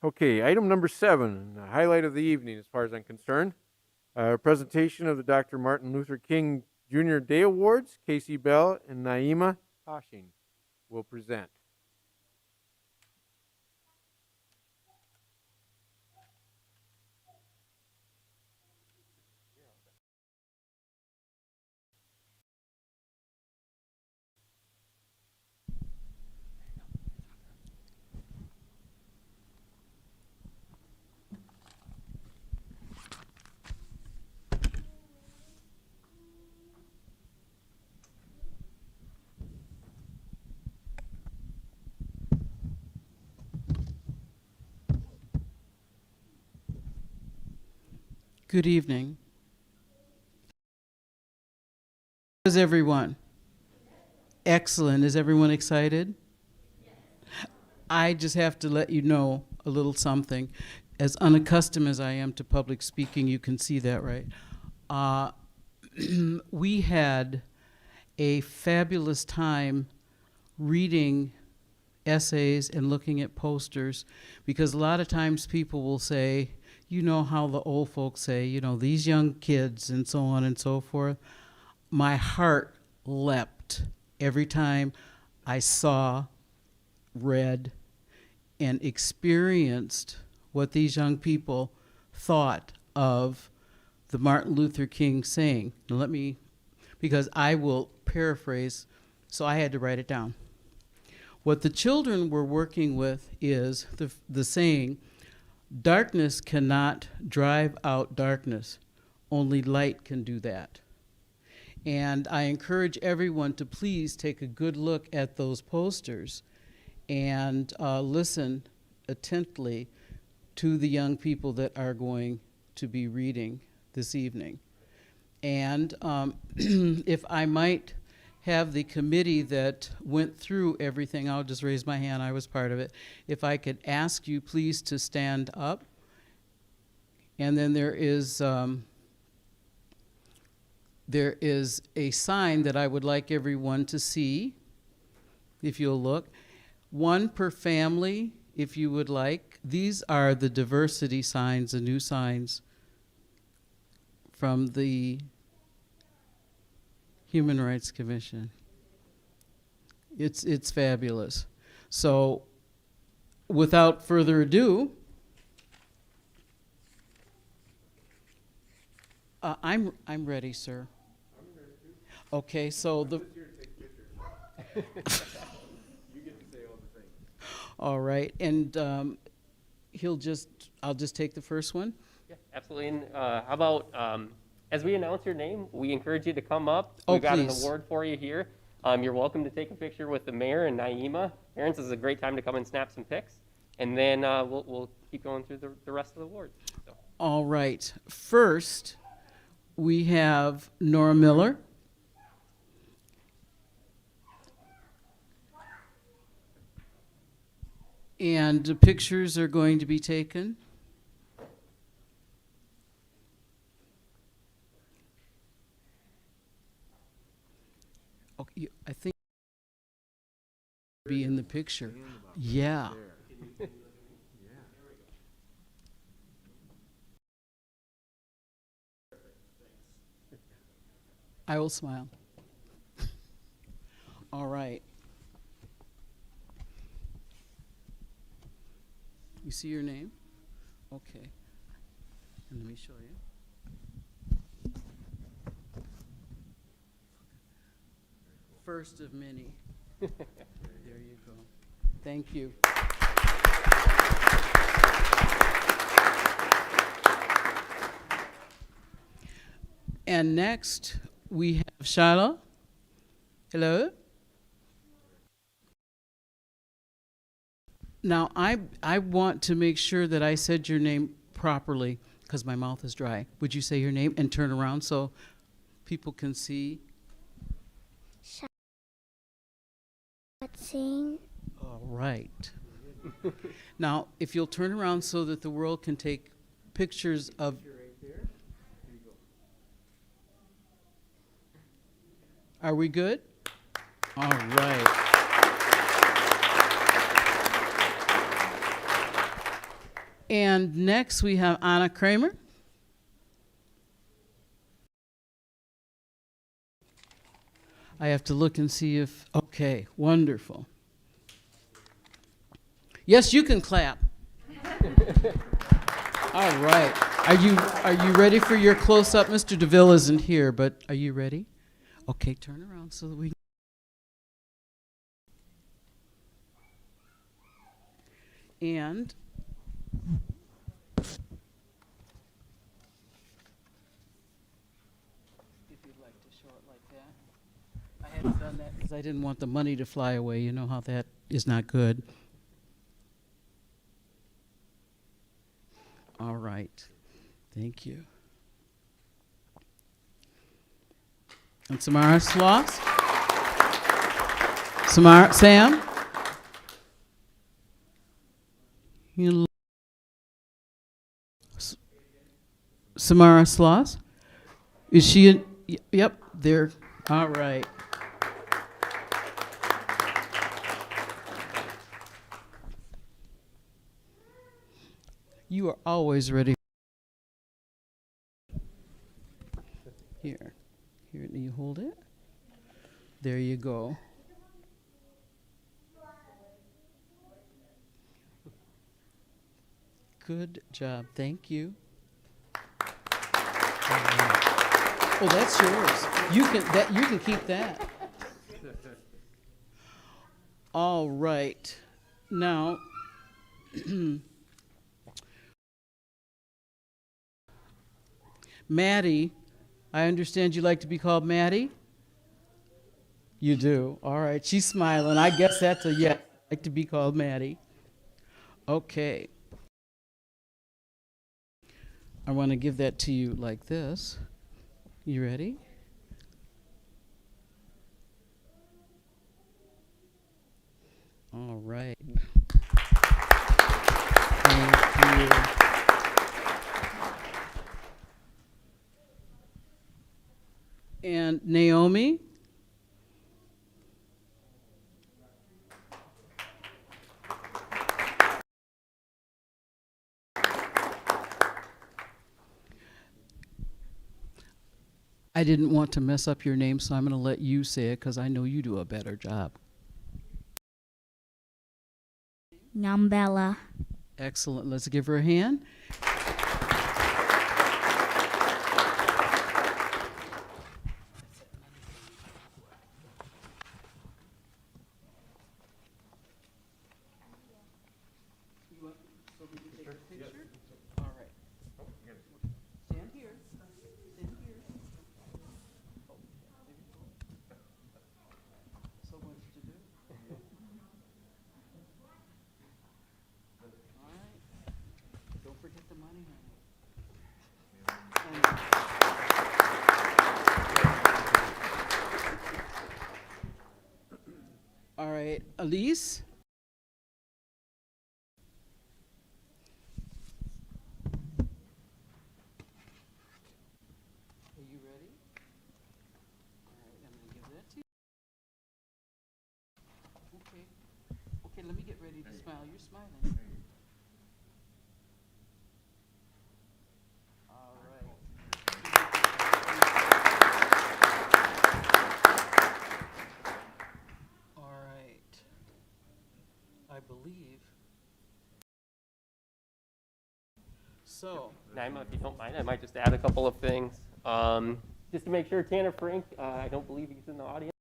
Okay, item number 7, the highlight of the evening as far as I'm concerned. Presentation of the Dr. Martin Luther King Jr. Day Awards. Casey Bell and Naima Hashing will present. Good evening. How is everyone? Excellent. Is everyone excited? I just have to let you know a little something. As unaccustomed as I am to public speaking, you can see that, right? We had a fabulous time reading essays and looking at posters, because a lot of times people will say, you know how the old folks say, you know, these young kids and so on and so forth. My heart leapt every time I saw, read, and experienced what these young people thought of the Martin Luther King saying. Now let me, because I will paraphrase, so I had to write it down. What the children were working with is the saying, darkness cannot drive out darkness. Only light can do that. And I encourage everyone to please take a good look at those posters and listen attentively to the young people that are going to be reading this evening. And if I might have the committee that went through everything, I'll just raise my hand, I was part of it. If I could ask you please to stand up. And then there is a sign that I would like everyone to see, if you'll look. One per family, if you would like. These are the diversity signs, the new signs from the Human Rights Commission. It's fabulous. So, without further ado, I'm ready, sir. I'm ready too. Okay, so the. Here to take pictures. You get to say all the things. All right, and I'll just take the first one. Yeah, absolutely. And how about as we announce your name, we encourage you to come up. Oh, We've got an please. award for you here. You're welcome to take a picture with the mayor and Naima. Aaron, this is a great time to come and snap some pics. And then we'll keep going through the rest of the awards. So. All right. First, we have Nora Miller. And the pictures are going to be taken. Okay, I think be in the picture. Yeah. I will smile. All right. You see your name? Okay. And let me show you. First of many. There you go. Thank you. And next, we have Shala. Hello. Now, I want to make sure that I said your name properly because my mouth is dry. Would you say your name and turn around so people can see? Sing. All right. Now, if you'll turn around so that the world can take pictures of. Are we good? All right. And next we have Anna Kramer. I have to look and see if, okay, wonderful. Yes, you can clap. All right. Are you ready for your close-up? Mr. DeVille isn't here, but are you ready? Okay, turn around so that we. And if you'd like to show it like that. I hadn't done that because I didn't want the money to fly away. You know how that is not good. All right. Thank you. And Samara Sloss? Sam? Samara Sloss? Is she in? Yep, there. All right. You are always ready. Here, you hold it. There you go. Good job. Thank you. Oh, that's yours. You can keep that. All right. Now, Maddie, I understand you like to be called Maddie? You do. All right. She's smiling. I guess that's a yes. I like to be called Maddie. Okay. I want to give that to you like this. You ready? All right. Thank you. And Naomi? I didn't want to mess up your name, so I'm going to let you say it because I know you do a better job. Numbella. Excellent. Let's give her a hand. All right, Elise? Are you ready? All right, I'm going to give that to you. Okay. Okay, let me get ready to smile. You're smiling. All right. All right. I believe. So. Naima, if you don't mind, I might just add a couple of things. Just to make sure, Tanner Frank, I don't believe he's in the audience.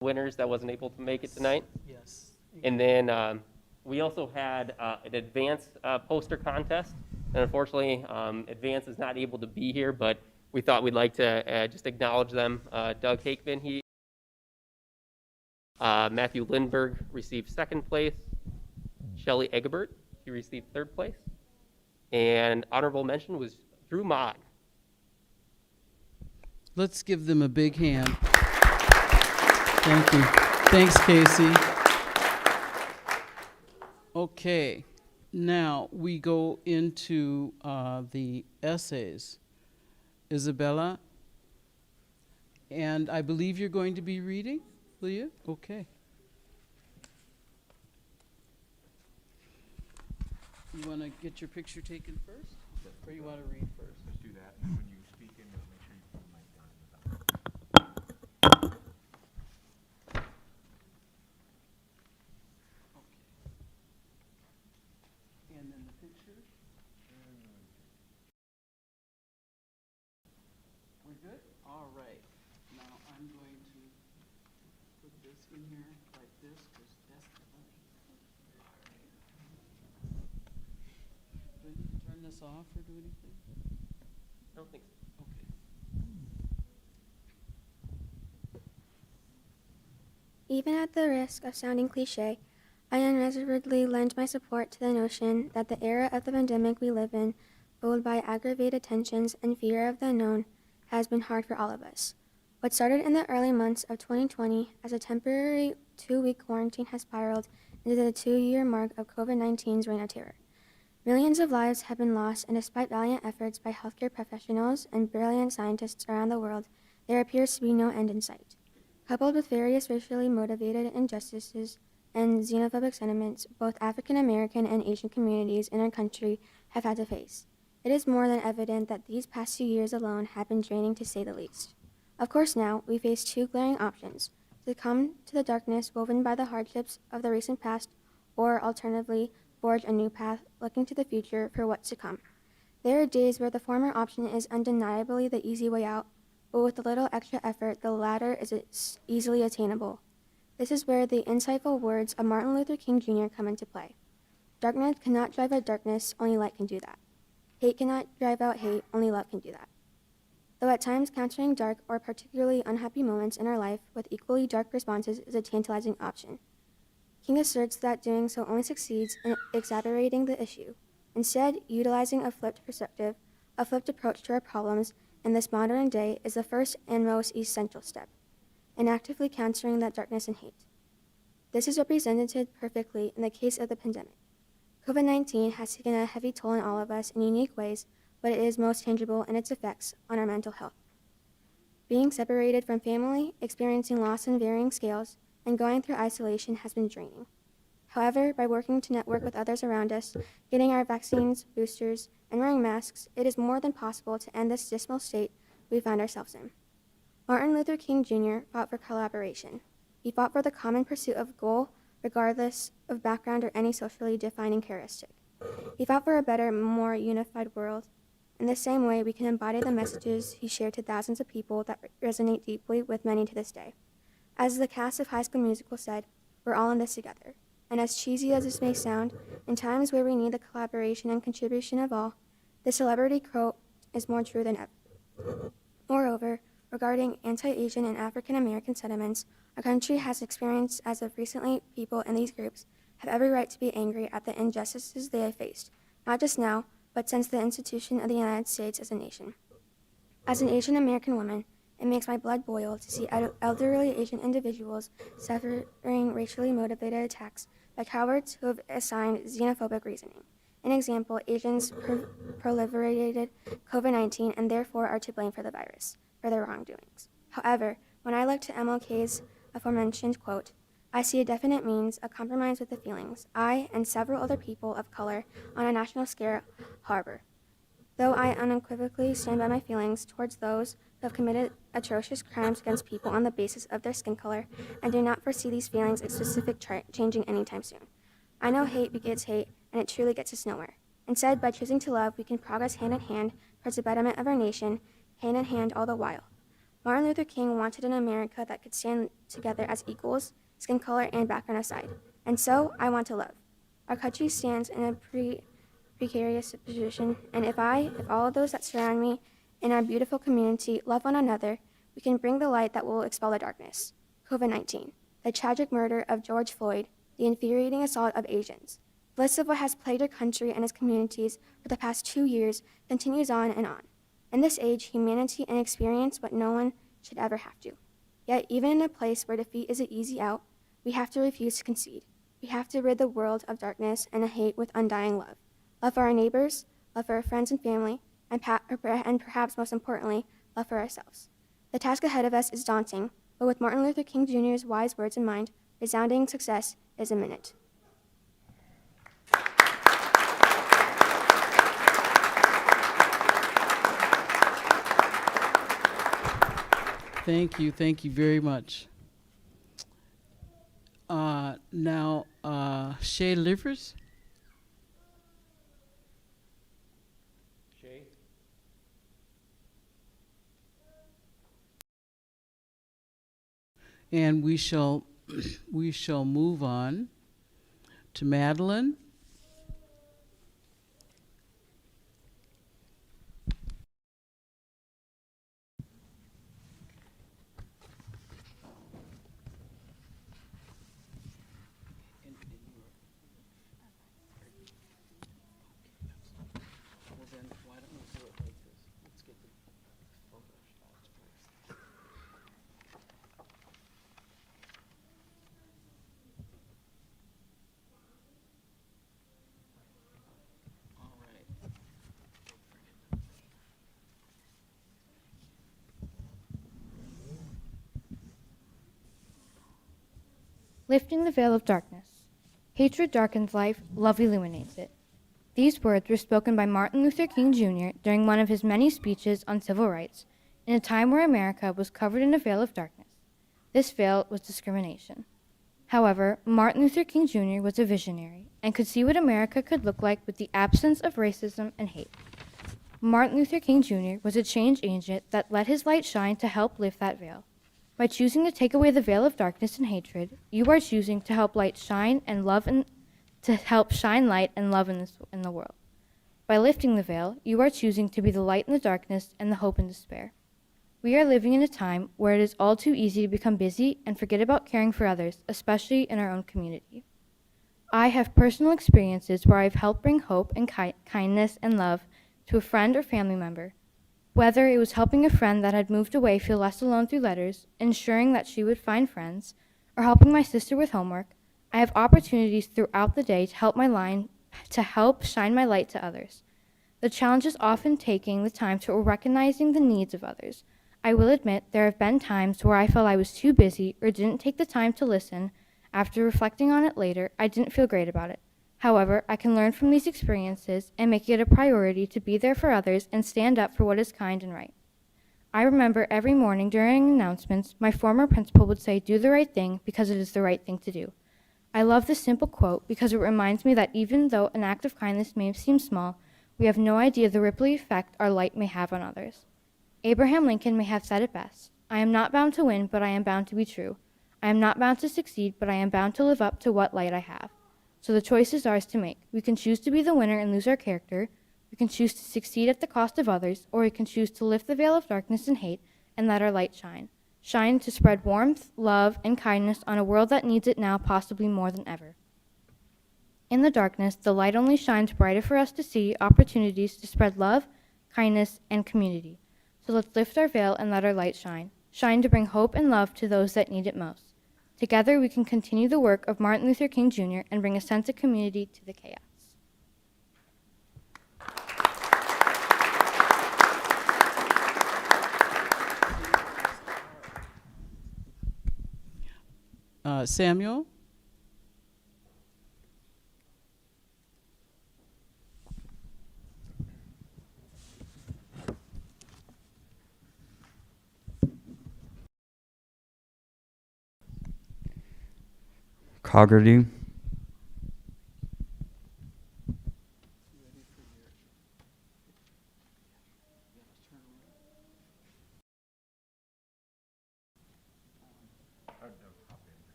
Winners that wasn't able to make it tonight. Yes. And then we also had an advance poster contest. And unfortunately, Advance is not able to be here, but we thought we'd like to just acknowledge them. Doug Hakeman, Matthew Lindberg received second place. Shelley Egbert, he received third place. And honorable mention was Drew Mogg. Let's give them a big hand. Thank you. Thanks, Casey. Okay, now we go into the essays. Isabella, and I believe you're going to be reading, will you? Okay. You want to get your picture taken first, or you want to read first? Let's do that. And when you speak in, make sure you put the mic down. Okay. And then the picture? We're good? All right. Now I'm going to put this in here like this, because that's the money. Do I need to turn this off or do anything? I don't think so. Okay. Even at the risk of sounding cliche, I unreservedly lend my support to the notion that the era of the pandemic we live in, fueled by aggravated tensions and fear of the unknown, has been hard for all of us. What started in the early months of 2020 as a temporary 2-week quarantine has spiraled into the 2-year mark of COVID-19's reign of terror. Millions of lives have been lost, and despite valiant efforts by healthcare professionals and brilliant scientists around the world, there appears to be no end in sight. Coupled with various racially motivated injustices and xenophobic sentiments, both African American and Asian communities in our country have had to face, it is more than evident that these past 2 years alone have been draining, to say the least. Of course, now we face two glaring options: succumb to the darkness woven by the hardships of the recent past, or alternatively, forge a new path looking to the future for what's to come. There are days where the former option is undeniably the easy way out, but with a little extra effort, the latter is easily attainable. This is where the insightful words of Martin Luther King Jr. come into play. Darkness cannot drive out darkness, only light can do that. Hate cannot drive out hate, only love can do that. Though at times countering dark or particularly unhappy moments in our life with equally dark responses is a tantalizing option, King asserts that doing so only succeeds in exacerbating the issue. Instead, utilizing a flipped perspective, a flipped approach to our problems in this modern day is the first and most essential step in actively countering that darkness and hate. This is represented perfectly in the case of the pandemic. COVID-19 has taken a heavy toll on all of us in unique ways, but it is most tangible in its effects on our mental health. Being separated from family, experiencing loss in varying scales, and going through isolation has been draining. However, by working to network with others around us, getting our vaccines, boosters, and wearing masks, it is more than possible to end this dismal state we find ourselves in. Martin Luther King Jr. fought for collaboration. He fought for the common pursuit of goal, regardless of background or any socially defining characteristic. He fought for a better, more unified world. In the same way, we can embody the messages he shared to thousands of people that resonate deeply with many to this day. As the cast of High School Musical said, "We're all in this together." And as cheesy as this may sound, in times where we need the collaboration and contribution of all, the celebrity quote is more true than ever. Moreover, regarding anti-Asian and African American sentiments, our country has experienced as of recently, people in these groups have every right to be angry at the injustices they have faced, not just now, but since the institution of the United States as a nation. As an Asian American woman, it makes my blood boil to see elderly Asian individuals suffering racially motivated attacks by cowards who have assigned xenophobic reasoning. An example, Asians proliferated COVID-19 and therefore are to blame for the virus, for their wrongdoings. However, when I look to MLK's aforementioned quote, I see a definite means, a compromise with the feelings I and several other people of color on a national scale harbor. Though I unequivocally stand by my feelings towards those who have committed atrocious crimes against people on the basis of their skin color, and do not foresee these feelings in specific changing anytime soon. I know hate begets hate, and it truly gets us nowhere. Instead, by choosing to love, we can progress hand in hand towards the betterment of our nation, hand in hand all the while. Martin Luther King wanted an America that could stand together as equals, skin color and background aside. And so, I want to love. Our country stands in a precarious position, and if all of those that surround me in our beautiful community love one another, we can bring the light that will expel the darkness. COVID-19, the tragic murder of George Floyd, the infuriating assault of Asians. The list of what has plagued our country and its communities for the past 2 years continues on and on. In this age, humanity and experience what no one should ever have to. Yet, even in a place where defeat is an easy out, we have to refuse to concede. We have to rid the world of darkness and hate with undying love. Love for our neighbors, love for our friends and family, and perhaps most importantly, love for ourselves. The task ahead of us is daunting, but with Martin Luther King Jr.'s wise words in mind, resounding success is imminent. Thank you very much. Now, Shay Livers. Shay? And we shall we shall move on to Madeline. Lifting the veil of darkness. Hatred darkens life, love illuminates it. These words were spoken by Martin Luther King Jr. during one of his many speeches on civil rights, in a time where America was covered in a veil of darkness. This veil was discrimination. However, Martin Luther King Jr. was a visionary and could see what America could look like with the absence of racism and hate. Martin Luther King Jr. was a change agent that let his light shine to help lift that veil. By choosing to take away the veil of darkness and hatred, you are choosing to help light shine and love to help shine light and love in the world. By lifting the veil, you are choosing to be the light in the darkness and the hope in despair. We are living in a time where it is all too easy to become busy and forget about caring for others, especially in our own community. I have personal experiences where I've helped bring hope and kindness and love to a friend or family member. Whether it was helping a friend that had moved away feel less alone through letters, ensuring that she would find friends, or helping my sister with homework, I have opportunities throughout the day to help shine my light to others. The challenge is often taking the time to recognizing the needs of others. I will admit there have been times where I felt I was too busy or didn't take the time to listen. After reflecting on it later, I didn't feel great about it. However, I can learn from these experiences and make it a priority to be there for others and stand up for what is kind and right. I remember every morning during announcements, my former principal would say, "Do the right thing because it is the right thing to do." I love this simple quote because it reminds me that even though an act of kindness may seem small, we have no idea the ripple effect our light may have on others. Abraham Lincoln may have said it best, "I am not bound to win, but I am bound to be true. I am not bound to succeed, but I am bound to live up to what light I have." So the choice is ours to make. We can choose to be the winner and lose our character. We can choose to succeed at the cost of others, or we can choose to lift the veil of darkness and hate and let our light shine. Shine to spread warmth, love, and kindness on a world that needs it now possibly more than ever. In the darkness, the light only shines brighter for us to see opportunities to spread love, kindness, and community. So let's lift our veil and let our light shine. Shine to bring hope and love to those that need it most. Together, we can continue the work of Martin Luther King Jr. and bring a sense of community to the chaos. Samuel? Coggerty.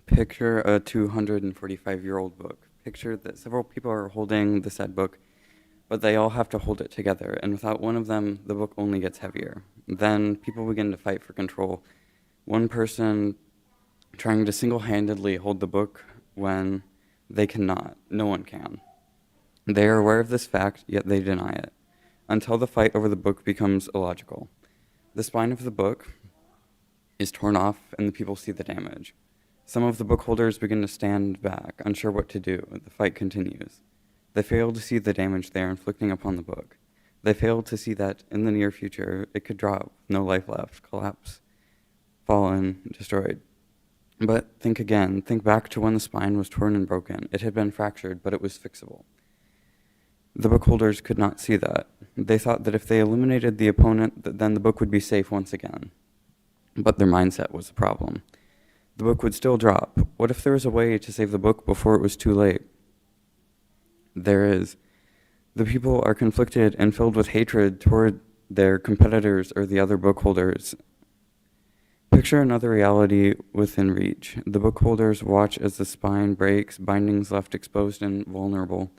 Picture a 245-year-old book. Picture that several people are holding the said book, but they all have to hold it together, and without one of them, the book only gets heavier. Then people begin to fight for control. One person trying to single-handedly hold the book when they cannot. No one can. They are aware of this fact, yet they deny it, until the fight over the book becomes illogical. The spine of the book is torn off and the people see the damage. Some of the book holders begin to stand back, unsure what to do. The fight continues. They fail to see the damage they are inflicting upon the book. They fail to see that in the near future it could drop, no life left, collapse, fallen, destroyed. But think again, think back to when the spine was torn and broken. It had been fractured, but it was fixable. The book holders could not see that. They thought that if they eliminated the opponent, then the book would be safe once again. But their mindset was the problem. The book would still drop. What if there was a way to save the book before it was too late? There is. The people are conflicted and filled with hatred toward their competitors or the other book holders. Picture another reality within reach. The book holders watch as the spine breaks, bindings left exposed and vulnerable.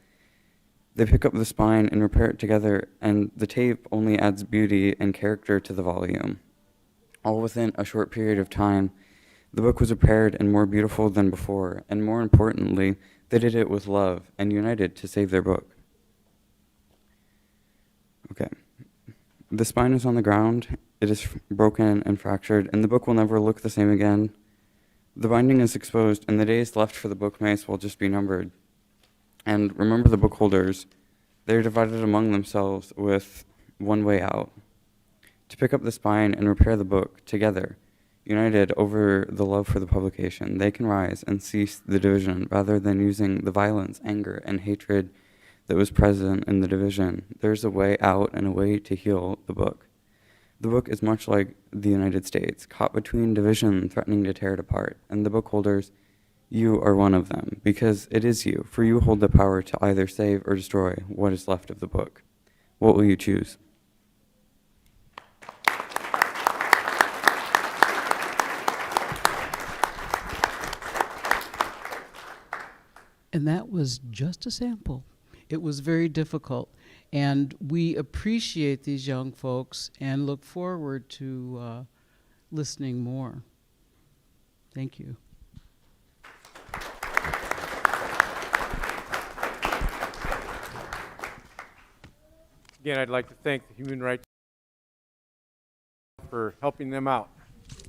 They pick up the spine and repair it together, and the tape only adds beauty and character to the volume. All within a short period of time, the book was repaired and more beautiful than before, and more importantly, they did it with love and united to save their book. Okay. The spine is on the ground, it is broken and fractured, and the book will never look the same again. The binding is exposed, and the days left for the book may as well just be numbered. And remember the book holders, they're divided among themselves with one way out. To pick up the spine and repair the book together, united over the love for the publication, they can rise and cease the division rather than using the violence, anger, and hatred that was present in the division. There's a way out and a way to heal the book. The book is much like the United States, caught between division, threatening to tear it apart. And the book holders, you are one of them, because it is you, for you hold the power to either save or destroy what is left of the book. What will you choose? And that was just a sample. It was very difficult. And we appreciate these young folks and look forward to listening more. Thank you. Again, I'd like to thank the Human Rights for helping them out.